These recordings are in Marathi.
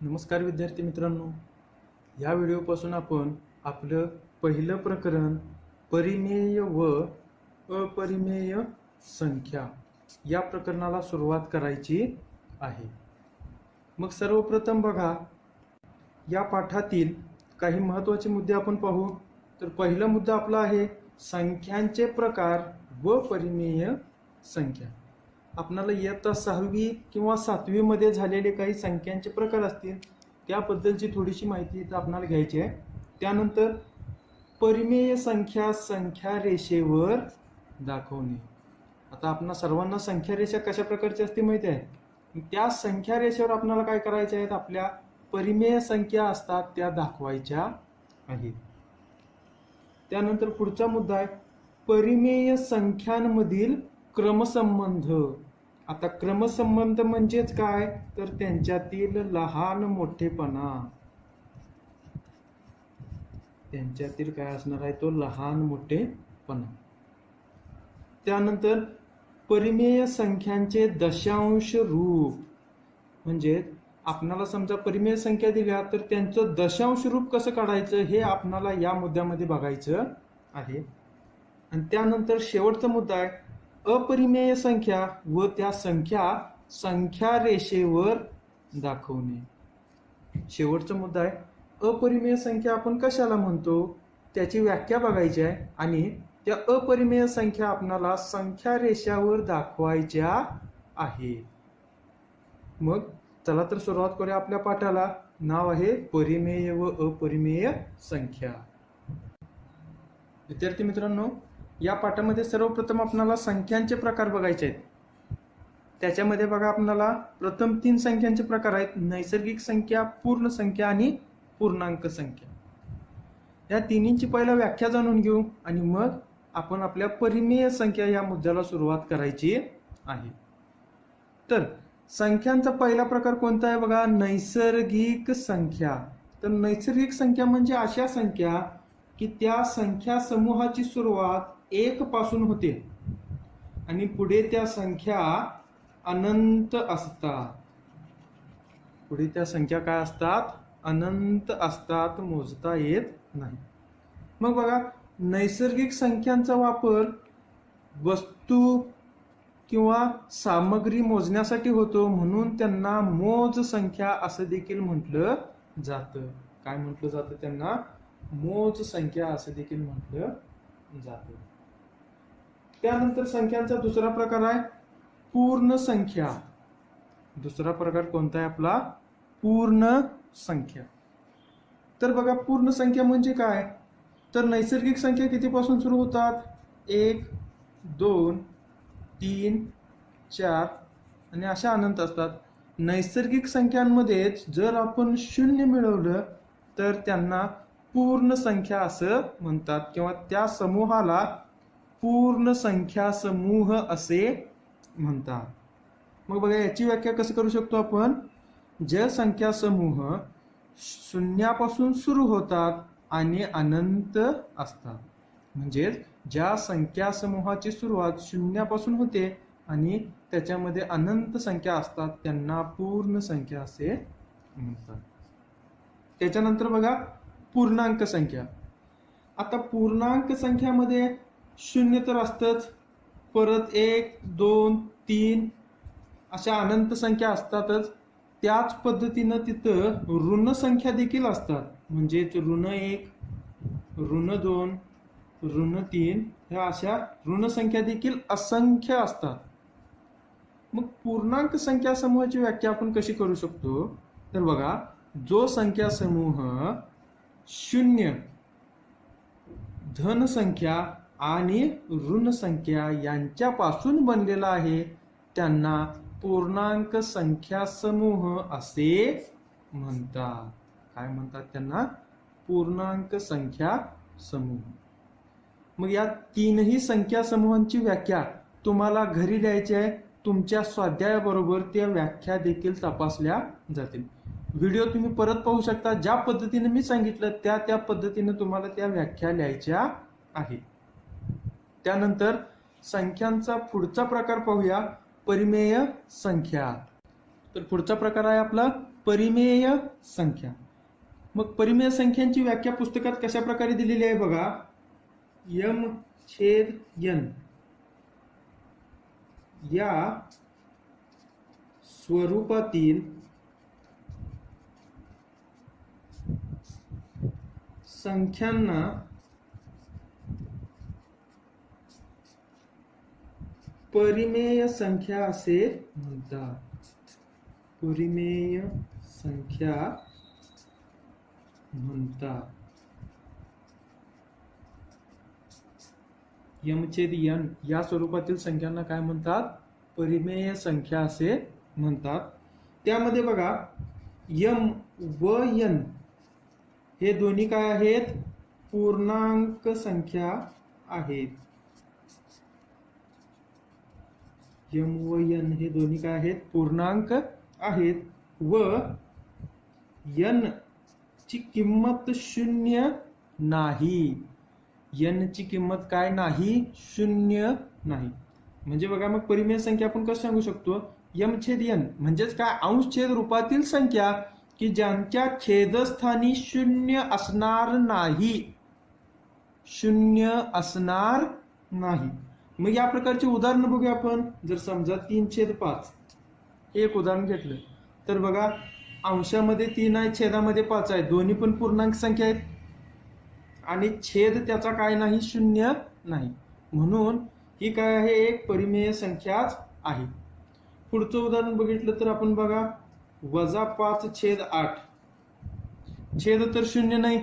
नमस्कार विद्यार्थी मित्रांनो, या व्हिडिओपासून आपण आपलं पहिलं प्रकरण परिमेय व अपरिमेय संख्या या प्रकरणाला सुरुवात करायची आहे. मग सर्वप्रथम बघा, या पाठातील काही महत्त्वाचे मुद्दे आपण पाहू. तर पहिला मुद्दा आपला आहे संख्यांचे प्रकार व परिमेय संख्या. आपल्याला इयत्ता 6वी किंवा 7वी मध्ये झालेले काही संख्यांचे प्रकार असतील त्याबद्दलची थोडीशी माहिती इथं आपल्याला घ्यायची आहे. त्यानंतर परिमेय संख्या संख्या रेषेवर दाखवणे. आता आपणा सर्वांना संख्या रेषा कशा प्रकारची असते माहिती आहे. त्या संख्या रेषेवर आपल्याला काय करायचे आहेत, आपल्या परिमेय संख्या असतात त्या दाखवायच्या आहेत. त्यानंतर पुढचा मुद्दा आहे परिमेय संख्यांमधील क्रमसंबंध. आता क्रमसंबंध म्हणजेच काय, तर त्यांच्यातील लहान मोठेपणा. त्यांच्यातील काय असणार आहे, तो लहान मोठेपणा. त्यानंतर परिमेय संख्यांचे दशांश रूप. म्हणजे आपणाला समजा परिमेय संख्या दिल्या तर त्यांचं दशांश रूप कसं काढायचं हे आपणाला या मुद्द्यामध्ये बघायचं आहे. आणि त्यानंतर शेवटचा मुद्दा आहे अपरिमेय संख्या व त्या संख्या संख्या रेषेवर दाखवणे. शेवटचा मुद्दा आहे अपरिमेय संख्या आपण कशाला म्हणतो त्याची व्याख्या बघायची आहे आणि त्या अपरिमेय संख्या आपणाला संख्या रेषावर दाखवायच्या आहे. मग चला तर सुरुवात करूया आपल्या पाठाला. नाव आहे परिमेय व अपरिमेय संख्या. विद्यार्थी मित्रांनो, या पाठामध्ये सर्वप्रथम आपल्याला संख्यांचे प्रकार बघायचे आहेत. त्याच्यामध्ये बघा आपल्याला प्रथम 3 संख्यांचे प्रकार आहेत, नैसर्गिक संख्या, पूर्ण संख्या आणि पूर्णांक संख्या. या तिन्हींची पहिला व्याख्या जाणून घेऊ आणि मग आपण आपल्या परिमेय संख्या या मुद्द्याला सुरुवात करायची आहे. तर संख्यांचा पहिला प्रकार कोणता आहे बघा, नैसर्गिक संख्या. तर नैसर्गिक संख्या म्हणजे अशा संख्या की त्या संख्या समूहाची सुरुवात 1 पासून होते आणि पुढे त्या संख्या अनंत असतात. पुढे त्या संख्या काय असतात, अनंत असतात, मोजता येत नाही. मग बघा, नैसर्गिक संख्यांचा वापर वस्तू किंवा सामग्री मोजण्यासाठी होतो, म्हणून त्यांना मोज संख्या असं देखील म्हटलं जातं. काय म्हटलं जातं त्यांना, मोज संख्या असं देखील म्हटलं जातं. त्यानंतर संख्यांचा दुसरा प्रकार आहे पूर्ण संख्या. दुसरा प्रकार कोणता आहे आपला, पूर्ण संख्या. तर बघा, पूर्ण संख्या म्हणजे काय, तर नैसर्गिक संख्या कितीपासून सुरू होतात, 1, 2, 3, 4 आणि अशा अनंत असतात. नैसर्गिक संख्यांमध्येच जर आपण 0 मिळवलं तर त्यांना पूर्ण संख्या असं म्हणतात किंवा त्या समूहाला पूर्ण संख्या समूह असे म्हणतात. मग बघा, याची व्याख्या कसं करू शकतो आपण, जे संख्या समूह 0 पासून सुरू होतात आणि अनंत असतात. म्हणजे ज्या संख्या समूहाची सुरुवात 0 पासून होते आणि त्याच्यामध्ये अनंत संख्या असतात त्यांना पूर्ण संख्या असे म्हणतात. त्याच्यानंतर बघा पूर्णांक संख्या. आता पूर्णांक संख्यामध्ये 0 तर असतंच, परत 1, 2, 3 अशा अनंत संख्या असतातच. त्याच पद्धतीनं तिथं ऋण संख्या देखील असतात. म्हणजे ऋण 1, ऋण 2, ऋण 3 ह्या अशा ऋण संख्या देखील असंख्य असतात. मग पूर्णांक संख्या समूहाची व्याख्या आपण कशी करू शकतो, तर बघा, जो संख्या समूह 0, धन संख्या आणि ऋण संख्या यांच्यापासून बनलेला आहे त्यांना पूर्णांक संख्या समूह असे म्हणतात. काय म्हणतात त्यांना, पूर्णांक संख्या समूह. मग या 3ही संख्या समूहांची व्याख्या तुम्हाला घरी द्यायची आहे. तुमच्या स्वाध्यायाबरोबर त्या व्याख्या देखील तपासल्या जातील. व्हिडिओ तुम्ही परत पाहू शकता. ज्या पद्धतीने मी सांगितलं त्या पद्धतीने तुम्हाला त्या व्याख्या लिहायच्या आहेत. त्यानंतर संख्यांचा पुढचा प्रकार पाहूया, परिमेय संख्या. तर पुढचा प्रकार आहे आपला परिमेय संख्या. मग परिमेय संख्यांची व्याख्या पुस्तकात कशा प्रकारे दिलेली आहे बघा. m/n या स्वरूपातील संख्यांना परिमेय संख्या असे म्हणतात. परिमेय संख्या म्हणतात. m/n या स्वरूपातील संख्यांना काय म्हणतात? परिमेय संख्या असे म्हणतात. त्यामध्ये बघा m व n हे दोन्ही काय आहेत? पूर्णांक संख्या आहेत. m व n हे दोन्ही काय आहेत? पूर्णांक आहेत व n ची किंमत शून्य नाही. n ची किंमत काय नाही? शून्य नाही. म्हणजे बघा मग परिमेय संख्या आपण कसं सांगू शकतो? m/n म्हणजेच काय? अंशछेद रूपातील संख्या की ज्यांच्या छेदस्थानी शून्य असणार नाही. शून्य असणार नाही. मग या प्रकारची उदाहरण बघूया आपण. जर समजा 3/5 एक उदाहरण घेतलं तर बघा अंशामध्ये 3 आहे, छेदामध्ये 5 आहे. दोन्ही पण पूर्णांक संख्या आहेत आणि छेद त्याचा काय नाही? शून्य नाही. म्हणून ही काय आहे? एक परिमेय संख्याच आहे. पुढचं उदाहरण बघितलं तर आपण बघा -5/8 छेद तर शून्य नाही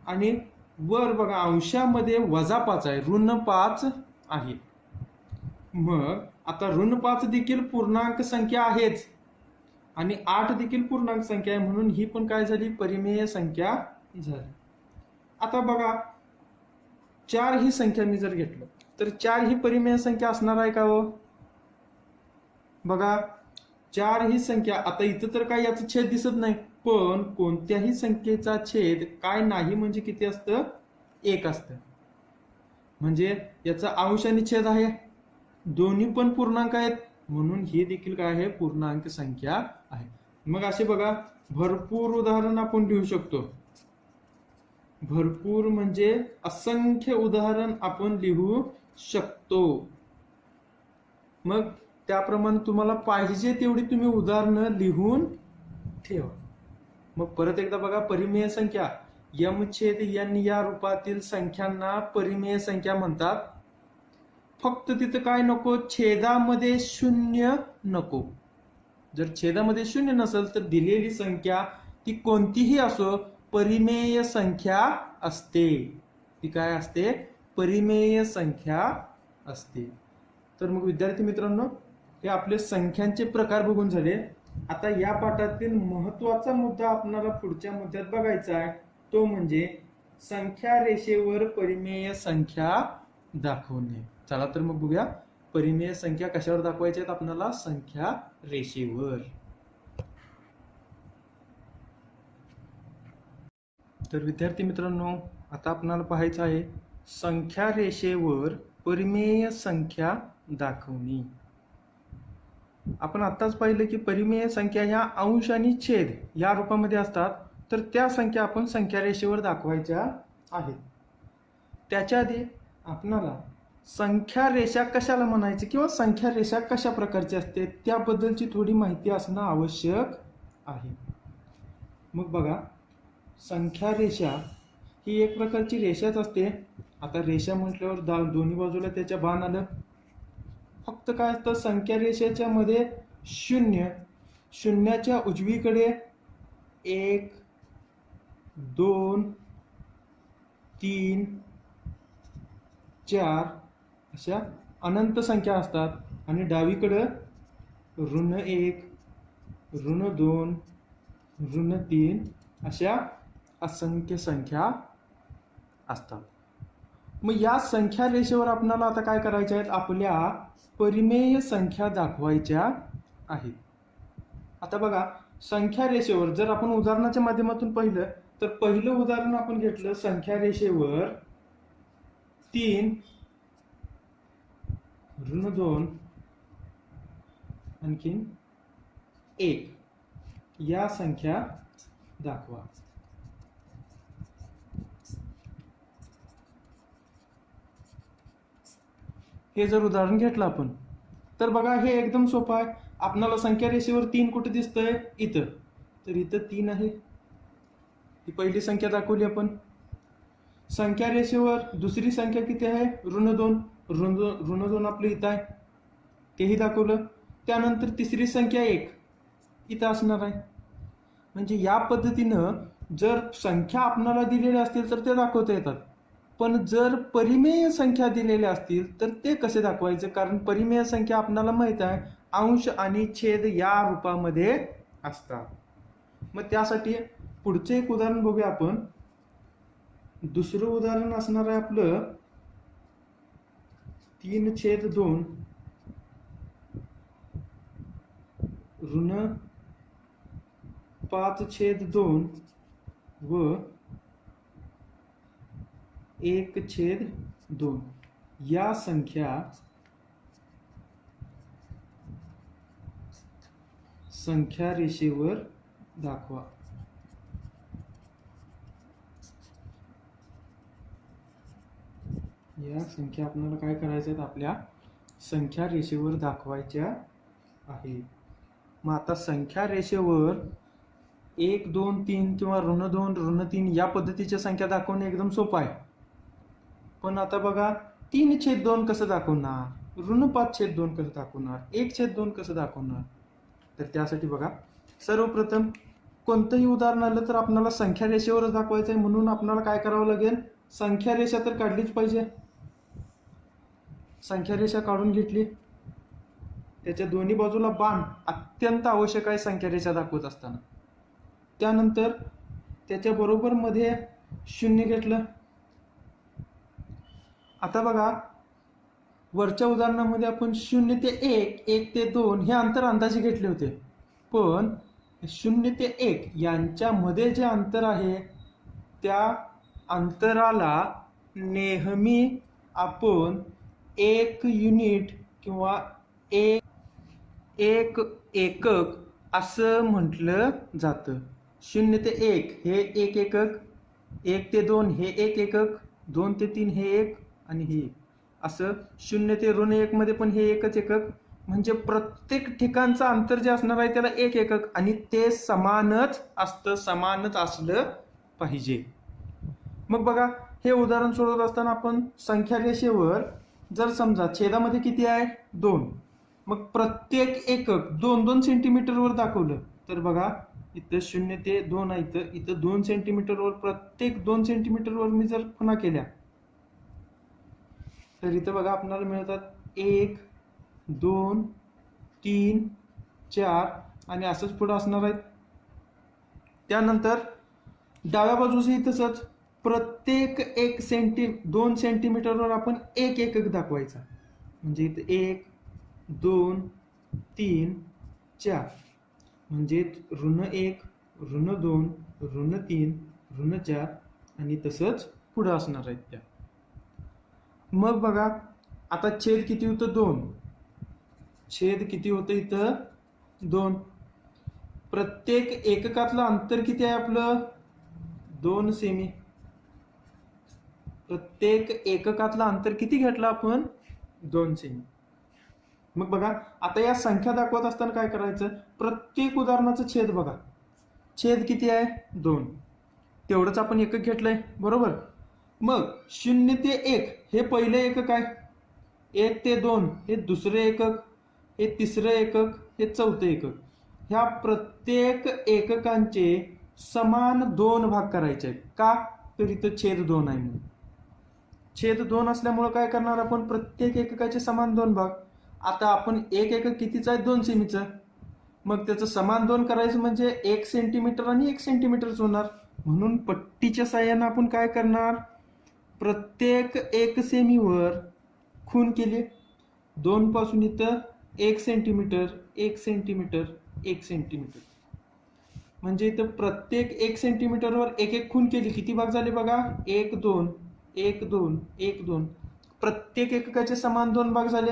आणि वर बघा अंशामध्ये -5 आहे, -5 आहे. मग आता -5 देखील पूर्णांक संख्या आहेच आणि 8 देखील पूर्णांक संख्या आहे. म्हणून ही पण काय झाली? परिमेय संख्या झाली. आता बघा 4 ही संख्या मी जर घेतलं तर 4 ही परिमेय संख्या असणार आहे का हो? बघा 4 ही संख्या, आता इथं तर काय याचं छेद दिसत नाही, पण कोणत्याही संख्येचा छेद काय नाही म्हणजे किती असतं? 1 असतं. म्हणजे याचा अंश आणि छेद आहे, दोन्ही पण पूर्णांक आहेत. म्हणून ही देखील काय आहे? पूर्णांक संख्या आहे. मग असे बघा भरपूर उदाहरण आपण लिहू शकतो. भरपूर म्हणजे असंख्य उदाहरण आपण लिहू शकतो. मग त्याप्रमाणे तुम्हाला पाहिजे तेवढी तुम्ही उदाहरणं लिहून ठेवा. मग परत एकदा बघा परिमेय संख्या m/n या रूपातील संख्यांना परिमेय संख्या म्हणतात. फक्त तिथं काय नको? छेदामध्ये शून्य नको. जर छेदामध्ये शून्य नसेल तर दिलेली संख्या ती कोणतीही असो परिमेय संख्या असते. ती काय असते? परिमेय संख्या असते. तर मग विद्यार्थी मित्रांनो, हे आपले संख्यांचे प्रकार बघून झाले. आता या पाठातील महत्वाचा मुद्दा आपल्याला पुढच्या मुद्द्यात बघायचा आहे, तो म्हणजे संख्या रेषेवर परिमेय संख्या दाखवणे. चला तर मग बघूया परिमेय संख्या कशावर दाखवायच्या आहेत आपल्याला? संख्या रेषेवर. तर विद्यार्थी मित्रांनो, आता आपल्याला पाहायचं आहे संख्या रेषेवर परिमेय संख्या दाखवणे. आपण आताच पाहिलं की परिमेय संख्या ह्या अंश आणि छेद या रूपामध्ये असतात. तर त्या संख्या आपण संख्या रेषेवर दाखवायच्या आहेत. त्याच्या आधी आपणाला संख्या रेषा कशाला म्हणायची किंवा संख्या रेषा कशा प्रकारची असते त्याबद्दलची थोडी माहिती असणं आवश्यक आहे. मग बघा संख्या रेषा ही एक प्रकारची रेषाच असते. आता रेषा म्हटल्यावर दोन्ही बाजूला त्याच्या बाण आलं. फक्त काय असतं? संख्या रेषेच्या मध्ये शून्य, शून्याच्या उजवीकडे 1 2 3 4 अशा अनंत संख्या असतात आणि डावीकडे -1 -2 -3 अशा असंख्य संख्या असतात. मग या संख्या रेषेवर आपल्याला आता काय करायचे आहेत? आपल्या परिमेय संख्या दाखवायच्या आहेत. आता बघा संख्या रेषेवर जर आपण उदाहरणाच्या माध्यमातून पाहिलं तर पहिलं उदाहरण आपण घेतलं संख्या रेषेवर 3 -2 आणखीन 1 या संख्या दाखवा. हे जर उदाहरण घेतलं आपण तर बघा हे एकदम सोपं आहे. आपल्याला संख्या रेषेवर 3 कुठे दिसतंय? इथं. तर इथं 3 आहे. ही पहिली संख्या दाखवली आपण. संख्या रेषेवर दुसरी संख्या किती आहे? ऋण 2 आपलं इथं आहे, तेही दाखवलं. त्यानंतर तिसरी संख्या 1 इथं असणार आहे. म्हणजे या पद्धतीनं जर संख्या आपल्याला दिलेल्या असतील तर ते दाखवता येतात. पण जर परिमेय संख्या दिलेल्या असतील तर ते कसे दाखवायचे? कारण परिमेय संख्या आपल्याला माहित आहे अंश आणि छेद या रूपामध्ये असतात. मग त्यासाठी पुढचे एक उदाहरण बघूया आपण. दुसरं उदाहरण असणार आहे आपलं 3/2 ऋण 5/2 व 1/2 या संख्या रेषेवर दाखवा. या संख्या आपल्याला काय करायच्या आहेत? आपल्या संख्या रेषेवर दाखवायच्या आहेत. मग आता संख्या रेषेवर 1, 2, 3 किंवा ऋण 2, ऋण 3 या पद्धतीच्या संख्या दाखवणे एकदम सोपं आहे. पण आता बघा 3/2 कसं दाखवणार? ऋण 5/2 कसं दाखवणार? 1/2 कसं दाखवणार? तर त्यासाठी बघा सर्वप्रथम कोणतंही उदाहरण आलं तर आपल्याला संख्या रेषेवरच दाखवायचं आहे. म्हणून आपल्याला काय करावं लागेल? संख्या रेषा तर काढलीच पाहिजे. संख्या रेषा काढून घेतली. त्याच्या दोन्ही बाजूला बाण अत्यंत आवश्यक आहे संख्या रेषा दाखवत असताना. त्यानंतर त्याच्या बरोबर मध्ये 0 घेतलं. आता बघा वरच्या उदाहरणामध्ये आपण 0 ते 1, 1 ते 2 हे अंतर अंदाजे घेतले होते. पण 0 ते 1 यांच्यामध्ये जे अंतर आहे त्या अंतराला नेहमी आपण 1 युनिट किंवा एक एकक असं म्हटलं जातं. 0 ते 1 हे 1 एकक, 1 ते 2 हे 1 एकक, 2 ते 3 हे 1 आणि हे 1. असं 0 ते ऋण 1 मध्ये पण हे एकच एकक. म्हणजे प्रत्येक ठिकाणचं अंतर जे असणार आहे त्याला 1 एकक आणि ते समानच असतं, समानच असलं पाहिजे. मग बघा हे उदाहरण सोडवत असताना आपण संख्या रेषेवर जर समजा छेदामध्ये किती आहे? 2. मग प्रत्येक एकक 2-2 सेंटीमीटरवर दाखवलं तर बघा इथं 0 ते 2 आहे, इथं 2 सेंटीमीटरवर, प्रत्येक 2 सेंटीमीटरवर मी जर खुणा केल्या तर इथं बघा आपल्याला मिळतात 1, 2, 3, 4 आणि असंच पुढे असणार आहेत. त्यानंतर डाव्या बाजूसही तसंच प्रत्येक 2 सेंटीमीटरवर आपण 1 एकक दाखवायचा. म्हणजे इथं 1, 2, 3, 4 म्हणजे ऋण 1, ऋण 2, ऋण 3, ऋण 4 आणि तसंच पुढे असणार आहेत त्या. मग बघा आता छेद किती होतं? 2. छेद किती होतं इथं? 2. प्रत्येक एककातलं अंतर किती आहे आपलं? 2 सेमी. प्रत्येक एककातलं अंतर किती घेतलं आपण? 2 सेमी. मग बघा आता या संख्या दाखवत असताना काय करायचं? प्रत्येक उदाहरणाचं छेद बघा. छेद किती आहे? 2. तेवढंच आपण एकक घेतलंय बरोबर. मग 0 ते 1 हे पहिले एकक आहे, 1 ते 2 हे दुसरे एकक, हे तिसरं एकक, हे चौथं एकक. ह्या प्रत्येक एककांचे समान 2 भाग करायचे आहेत. का? तर इथं छेद 2 आहे म्हणून. छेद 2 असल्यामुळे काय करणार आपण? प्रत्येक एककाचे समान 2 भाग. आता आपण एक एकक कितीचं आहे? 2 सेमीचं. मग त्याचं समान 2 करायचं म्हणजे 1 सेंटीमीटर आणि 1 सेंटीमीटरच होणार. म्हणून पट्टीच्या साहाय्याने आपण काय करणार? प्रत्येक 1 सेमीवर खून केली. 2 पासून इथं 1 सेंटीमीटर, 1 सेंटीमीटर, 1 सेंटीमीटर. म्हणजे इथं प्रत्येक 1 सेंटीमीटरवर 1 1 खून केली. किती भाग झाले बघा? 1 2 1 2 1 2. प्रत्येक एककाचे समान 2 भाग झाले.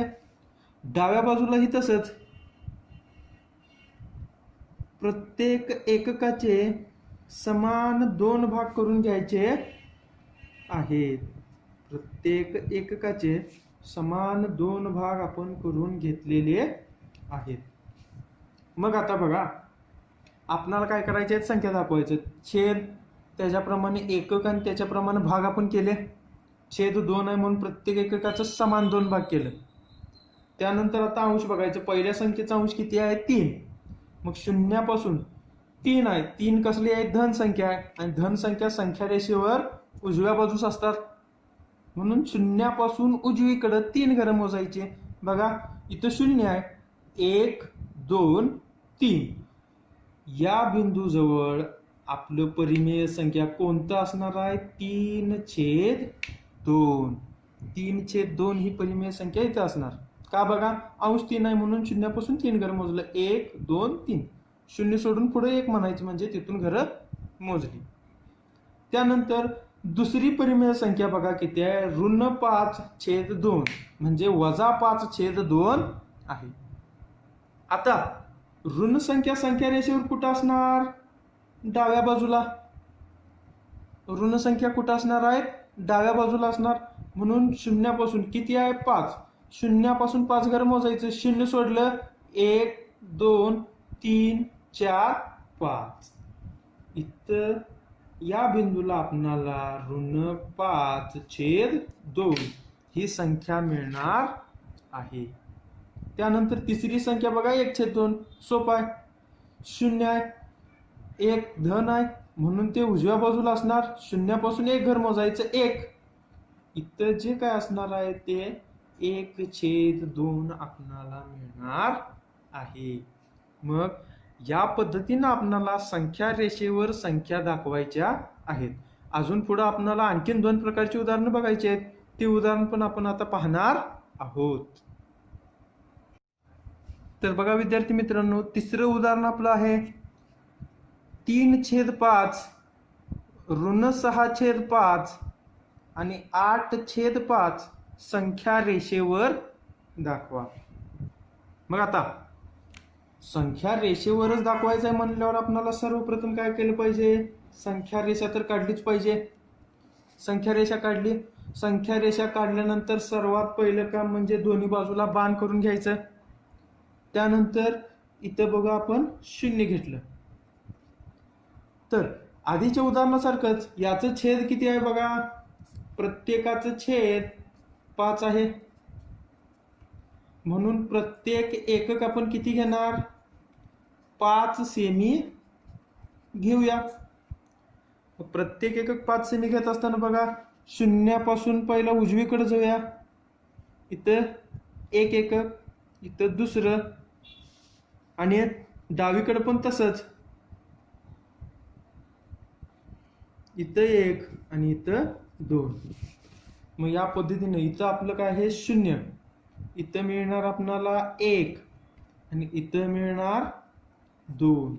डाव्या बाजूलाही तसंच. प्रत्येक एककाचे समान 2 भाग करून घ्यायचे आहेत. प्रत्येक एककाचे समान 2 भाग आपण करून घेतलेले आहेत. मग आता बघा, आपल्याला काय करायचे आहेत, संख्या दाखवायचे. छेद त्याच्याप्रमाणे एकक आणि त्याच्याप्रमाणे भाग आपण केले. छेद 2 आहे म्हणून प्रत्येक एककाचं समान 2 भाग केलं. त्यानंतर आता अंश बघायचं. पहिल्या संख्येचा अंश किती आहे, 3. मग शून्यापासून 3 आहे. 3 कसली आहे, धन संख्या आहे आणि धन संख्या संख्या रेषेवर उजव्या बाजूस असतात. म्हणून शून्यापासून उजवीकडे 3 घरं मोजायचे. बघा इथं 0 आहे. 1 2 3. या बिंदूजवळ आपलं परिमेय संख्या कोणतं असणार आहे, 3/2. 3/2 ही परिमेय संख्या इथे असणार. का बघा, अंश 3 आहे म्हणून शून्यापासून 3 घरं मोजलं. 1 2 3. 0 सोडून पुढे 1 म्हणायचं म्हणजे तिथून घरं मोजली. त्यानंतर दुसरी परिमेय संख्या बघा किती आहे, -5/2 म्हणजे -5/2 आहे. आता ऋण संख्या संख्या रेषेवर कुठं असणार, डाव्या बाजूला. ऋण संख्या कुठं असणार आहेत, डाव्या बाजूला असणार. म्हणून शून्यापासून किती आहे, 5. शून्यापासून 5 घरं मोजायचं. 0 सोडलं 1 2 3 4 5. इथं या बिंदूला आपणाला -5/2 ही संख्या मिळणार आहे. त्यानंतर तिसरी संख्या बघा, 1/2. सोपं आहे. 0 आहे, 1 धन आहे म्हणून ते उजव्या बाजूला असणार. शून्यापासून 1 घर मोजायचं, 1. इथं जे काय असणार आहे ते 1/2 आपणाला मिळणार आहे. मग या पद्धतीनं आपणाला संख्या रेषेवर संख्या दाखवायच्या आहेत. अजून पुढे आपणाला आणखीन 2 प्रकारची उदाहरणं बघायची आहेत. ती उदाहरण पण आपण आता पाहणार आहोत. तर बघा विद्यार्थी मित्रांनो, तिसरं उदाहरण आपलं आहे 3/5 ऋण 6/5 आणि 8/5 संख्या रेषेवर दाखवा. मग आता संख्या रेषेवरच दाखवायचं आहे म्हणल्यावर आपल्याला सर्वप्रथम काय केलं पाहिजे, संख्या रेषा तर काढलीच पाहिजे. संख्या रेषा काढली. संख्या रेषा काढल्यानंतर सर्वात पहिलं काम म्हणजे दोन्ही बाजूला बाण करून घ्यायचं. त्यानंतर इथं बघा आपण 0 घेतलं. तर आधीच्या उदाहरणासारखंच याचं छेद किती आहे बघा, प्रत्येकाचं छेद 5 आहे. म्हणून प्रत्येक एकक आपण किती घेणार, 5 सेमी घेऊया. प्रत्येक एकक 5 सेमी घेत असताना बघा, शून्यापासून पहिला उजवीकडे जाऊया. इथं 1 एकक, इथं दुसरं आणि डावीकडे पण तसंच. इथं 1 आणि इथं 2. मग या पद्धतीने इथं आपलं काय आहे, 0. इथं मिळणार आपणाला 1 आणि इथं मिळणार 2.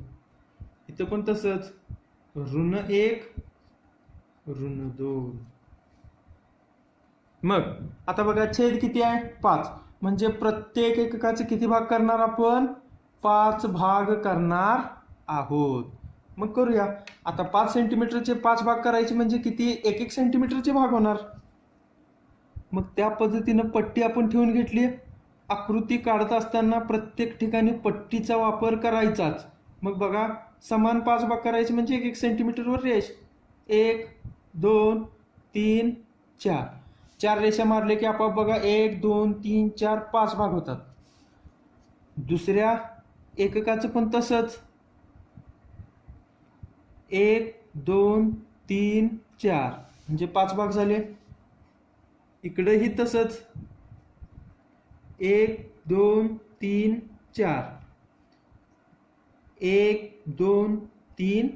इथं पण तसंच, -1 -2. मग आता बघा छेद किती आहे, 5. म्हणजे प्रत्येक एककाचे किती भाग करणार आपण, 5 भाग करणार आहोत. मग करूया. आता 5 सेंटीमीटरचे 5 भाग करायचे म्हणजे किती, 1 सेंटीमीटरचे भाग होणार. मग त्या पद्धतीनं पट्टी आपण ठेवून घेतली. आकृती काढत असताना प्रत्येक ठिकाणी पट्टीचा वापर करायचाच. मग बघा समान 5 भाग करायचे म्हणजे 1 सेंटीमीटरवर रेष. 1 2 3 4. 4 रेषा मारले की आपोआप बघा 1 2 3 4 5 भाग होतात. दुसऱ्या एककाचं पण तसंच, 1 2 3 4 म्हणजे 5 भाग झाले. इकडेही तसंच, 1 2 3 4, 1 2 3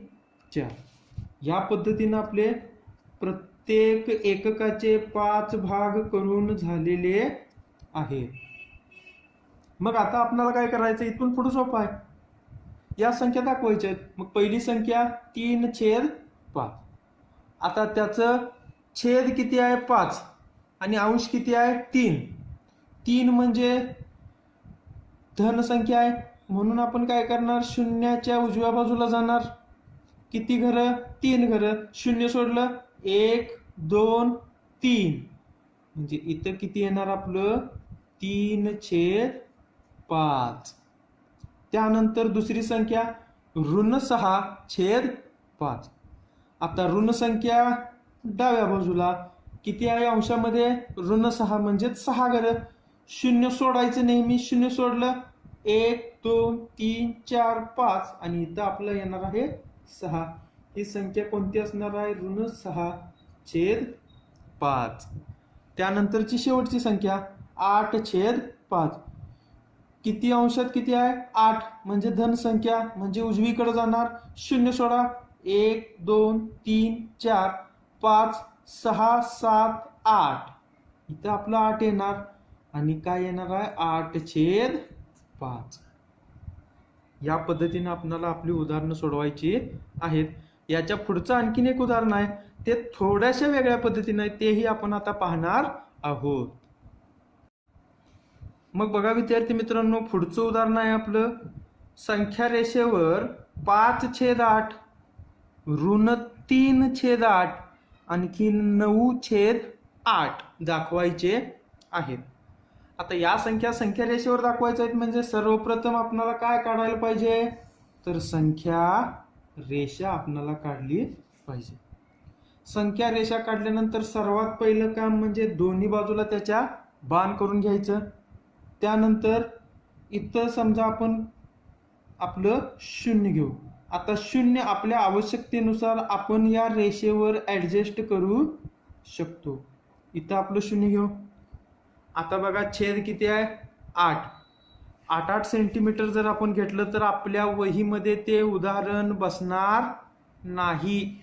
4. या पद्धतीनं आपले प्रत्येक एककाचे 5 भाग करून झालेले आहेत. मग आता आपल्याला काय करायचं, इथून पुढे सोपं आहे. या संख्या दाखवायच्या आहेत. मग पहिली संख्या 3/5. आता त्याचं छेद किती आहे, 5 आणि अंश किती आहे, 3. 3 म्हणजे धन संख्या आहे म्हणून आपण काय करणार, शून्याच्या उजव्या बाजूला जाणार. किती घरं, 3 घरं. शून्य सोडलं 1 2 3, म्हणजे इथं किती येणार आपलं 3/5. त्यानंतर दुसरी संख्या -6/5. आता ऋण संख्या डाव्या बाजूला किती आहे अंशामध्ये, -6 म्हणजे 6 घरं. शून्य सोडायचं नेहमी, शून्य सोडलं 1 2 3 4 5 आणि इथं आपलं येणार आहे 6. ही संख्या कोणती असणार आहे, -6/5. त्यानंतरची शेवटची संख्या 8/5. किती अंशात किती आहे, 8 म्हणजे धन संख्या, म्हणजे उजवीकडे जाणार. शून्य सोडा 1 2 3 4 5 6 7 8, इथं आपलं 8 येणार आणि काय येणार आहे 8/5. या पद्धतीने आपल्याला आपली उदाहरणं सोडवायची आहेत. याच्या पुढचं आणखीन एक उदाहरण आहे, ते थोड्याशा वेगळ्या पद्धतीने आहे, तेही आपण आता पाहणार आहोत. मग बघा विद्यार्थी मित्रांनो, पुढचं उदाहरण आहे आपलं, संख्या रेषेवर 5/8 ऋण 3/8 आणखी 9/8 दाखवायचे आहेत. आता या संख्या रेषेवर दाखवायच्या आहेत म्हणजे सर्वप्रथम आपल्याला काय काढायला पाहिजे, तर संख्या रेषा आपल्याला काढली पाहिजे. संख्या रेषा काढल्यानंतर सर्वात पहिलं काम म्हणजे दोन्ही बाजूला त्याच्या बाण करून घ्यायचं. त्यानंतर इथं समजा आपण आपलं 0 घेऊ. आता 0 आपल्या आवश्यकतेनुसार आपण या रेषेवर ॲडजस्ट करू शकतो. इथं आपलं 0 घेऊ. आता बघा छेद किती आहे, 8. 8 सेंटीमीटर जर आपण घेतलं तर आपल्या वहीमध्ये ते उदाहरण बसणार नाही,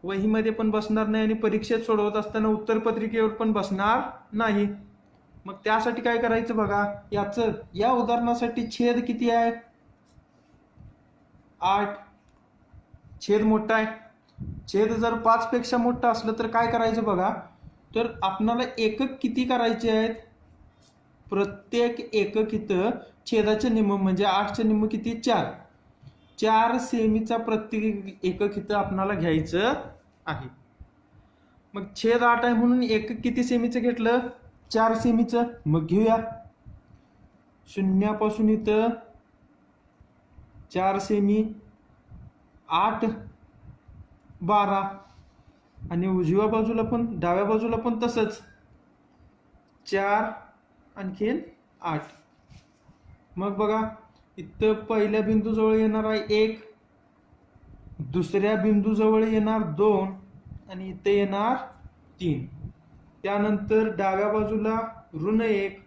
वहीमध्ये पण बसणार नाही आणि परीक्षेत सोडवत असताना उत्तरपत्रिकेवर पण बसणार नाही. मग त्यासाठी काय करायचं बघा, या उदाहरणासाठी छेद किती आहे, 8. छेद मोठा आहे. छेद जर 5 पेक्षा मोठा असलं तर काय करायचं बघा, तर आपल्याला एकक किती करायचे आहेत, प्रत्येक एकक इथं छेदाचे निम्म म्हणजे 8चे निम्म किती, 4 सेमीचा प्रत्येक एकक इथं आपल्याला घ्यायचं आहे. मग छेद 8 आहे म्हणून एकक किती सेमीचं घेतलं, 4 सेमीचं. मग घेऊया, शून्यापासून इथं 4 सेमी, 8 12 आणि उजव्या बाजूला पण डाव्या बाजूला पण तसंच 4 आणखीन 8. मग बघा इथं पहिल्या बिंदूजवळ येणार आहे 1, दुसऱ्या बिंदूजवळ येणार 2 आणि इथे येणार 3. त्यानंतर डाव्या बाजूला -1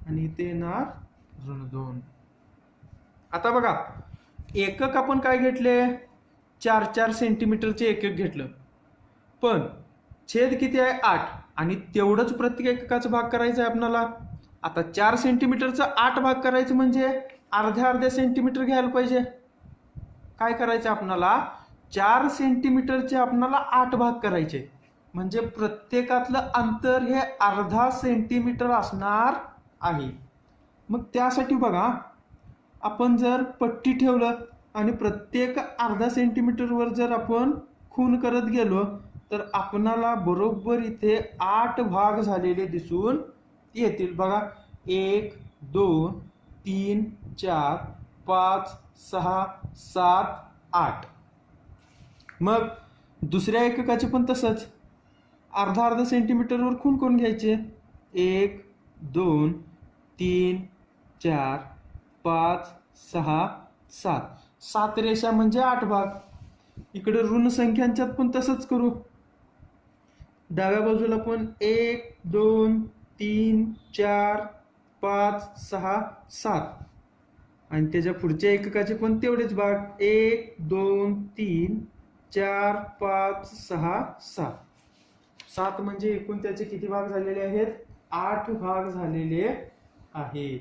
आणि इथे येणार -2. आता बघा एकक आपण काय घेतले, 4 सेंटीमीटरचे एकक घेतलं, पण छेद किती आहे 8 आणि तेवढंच प्रत्येक एककाचा भाग करायचा आहे आपल्याला. आता 4 सेंटीमीटरचा 8 भाग करायचं म्हणजे अर्ध्या सेंटीमीटर घ्यायला पाहिजे. काय करायचं आपल्याला, 4 सेंटीमीटरचे आपल्याला 8 भाग करायचे म्हणजे प्रत्येकातलं अंतर हे अर्धा सेंटीमीटर असणार आहे. मग त्यासाठी बघा आपण जर पट्टी ठेवलं आणि प्रत्येक अर्धा सेंटीमीटरवर जर आपण खून करत गेलो तर आपणाला बरोबर इथे 8 भाग झालेले दिसून येतील. बघा 1 2 3 4 5 6 7 8. मग दुसऱ्या एककाचे पण तसंच अर्धा सेंटीमीटरवर खून करून घ्यायचे. 1 2 3 4 5 6 7 रेषा म्हणजे 8 भाग. इकडे ऋण संख्यांच्यात पण तसंच करू. डाव्या बाजूला पण 1 2 3 4 5 6 7 आणि त्याच्या पुढच्या एककाचे पण तेवढेच भाग 1 2 3 4 5 6 7 म्हणजे एकूण त्याचे किती भाग झालेले आहेत, 8 भाग झालेले आहेत.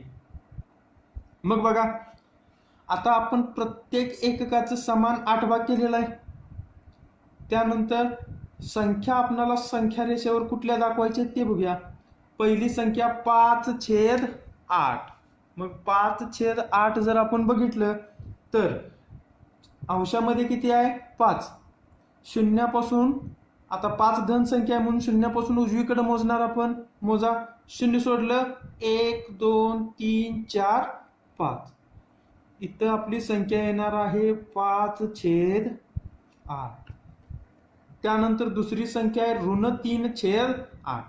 मग बघा आता आपण प्रत्येक एककाचं समान 8 भाग केलेला आहे. त्यानंतर संख्या आपल्याला संख्या रेषेवर कुठल्या दाखवायच्या ते बघूया. पहिली संख्या 5/8. मग 5/8 जर आपण बघितलं तर अंशामध्ये किती आहे 5. शून्यापासून आता 5 धन संख्या आहे म्हणून शून्यापासून उजवीकडे मोजणार आपण. मोजा. 0 सोडलं 1 2 3 4 5. इथं आपली संख्या येणार आहे 5/8. त्यानंतर दुसरी संख्या आहे ऋण 3/8.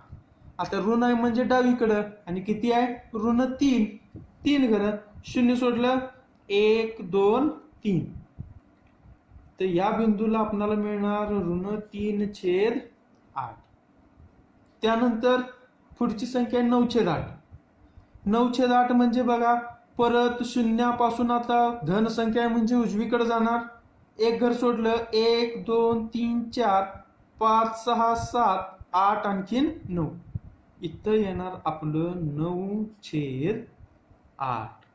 आता ऋण आहे म्हणजे डावीकडं आणि किती आहे ऋण 3 घरं. 0 सोडलं 1 2 3. तर या बिंदूला आपल्याला मिळणार ऋण 3/8. त्यानंतर पुढची संख्या आहे 9/8. 9/8 म्हणजे बघा परत शून्यापासून आता धन संख्या आहे म्हणजे उजवीकडे जाणार. एक घर सोडलं 1 2 3 4 5 6 7 8 आणखीन 9. इथं येणार आपलं 9/8.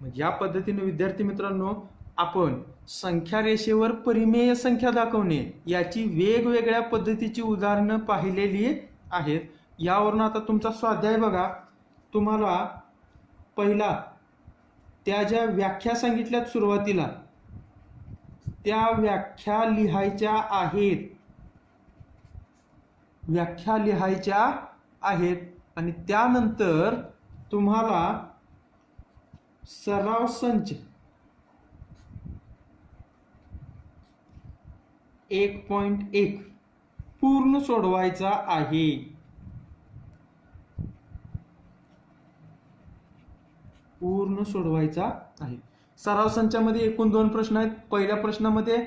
मग या पद्धतीने विद्यार्थी मित्रांनो आपण संख्या रेषेवर परिमेय संख्या दाखवणे याची वेगवेगळ्या पद्धतीची उदाहरणं पाहिलेली आहेत. यावरून आता तुमचा स्वाध्याय बघा. तुम्हाला पहिला त्या ज्या व्याख्या सांगितल्यात सुरुवातीला त्या व्याख्या लिहायच्या आहेत. आणि त्यानंतर तुम्हाला सराव संच 1.1 पूर्ण सोडवायचा आहे. सराव संचामध्ये एकूण 2 प्रश्न आहेत. पहिल्या प्रश्नामध्ये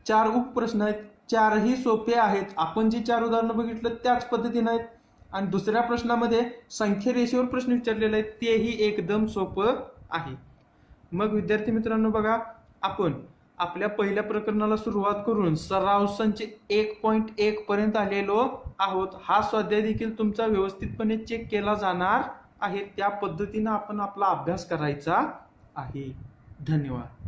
4 उपप्रश्न आहेत. 4ही सोपे आहेत. आपण जी 4 उदाहरणं बघितलं त्याच पद्धतीने आहेत. आणि दुसऱ्या प्रश्नामध्ये संख्या रेषेवर प्रश्न विचारलेले आहेत तेही एकदम सोपं आहे. मग विद्यार्थी मित्रांनो बघा आपण आपल्या पहिल्या प्रकरणाला सुरुवात करून सराव संच 1.1 पर्यंत आलेलो आहोत. हा स्वाध्याय देखील तुमचा व्यवस्थितपणे चेक केला जाणार आहे. त्या पद्धतीने आपण आपला अभ्यास करायचा आहे. धन्यवाद.